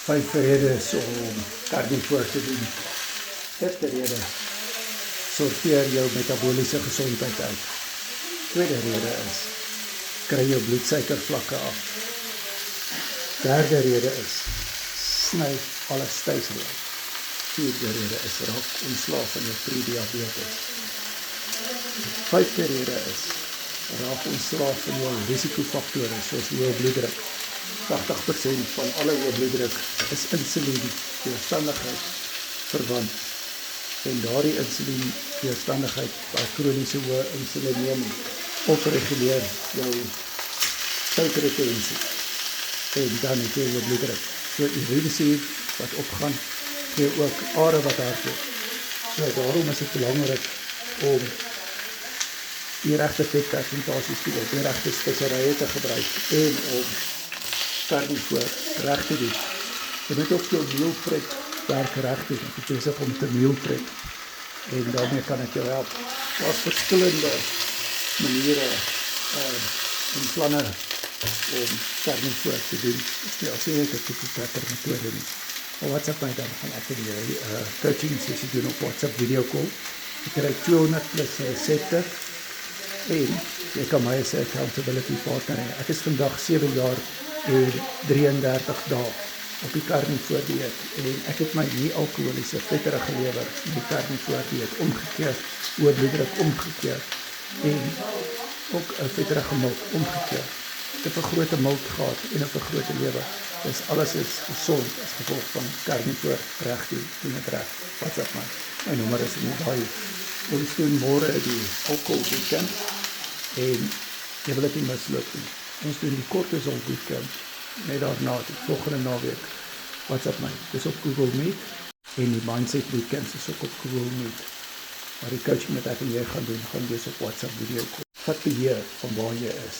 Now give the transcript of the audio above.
5 redes om carnivore te doen. Eerste rede, sorteer jou metabooliese gesondheid uit. Tweede rede is, kry jou bloedsuikervlakke af. Derde rede is, sny alle stysel uit. Vierde rede is, raak ontslaaf van jou prediabetes. Vyfde rede is, raak ontslaaf van jou risikofaktore soos hoë bloeddruk. 80% van alle hoë bloeddruk is insulien weerstandigheid verwant. En daardie insulien weerstandigheid by kroniese hoë insulineming opreguleer jou suikerretensie. En dan het jy jou bloeddruk. So urinesuur wat opgaan, gee ook are wat hardloop. So daarom is dit belangrik om die regte vetpersentasies te hê, die regte speserye te gebruik en om carnivore reg te doen. Jy moet ook jou mealprep werk reg doen. Ek is besig om te mealprep en daarmee kan ek jou help. Daar's verskillende maniere en planne om carnivore te doen. Ek sê ek het 'n beter metode nie. Op WhatsApp my dan gaan ek die coaching sessie doen op WhatsApp video call. Ek kry 200 plus resepte en jy kan my as 'n accountability partner hê. Ek is vandag 7 jaar en 33 dae op die carnivore dieet en ek het my nie alkoholiese vettere gelewer in die carnivore dieet omgekeer, hoë bloeddruk omgekeer en ook 'n vetterige milk omgekeer. Ek het 'n vergrote milk gehad en 'n vergrote lewer. Dus alles is gezond as gevolg van carnivore reg doen het reg. WhatsApp my. My nommer is in daai. Ons doen môre die alcohol weekend en jy wil dit nie misloop nie. Ons doen die cortisol weekend net daarna, die volgende naweek. WhatsApp my. Dis op Google Meet en die mindset weekend is ook op Google Meet. Maar die coaching wat ek en jy gaan doen, gaan wees op WhatsApp video call. Vat beheer van waar jy is.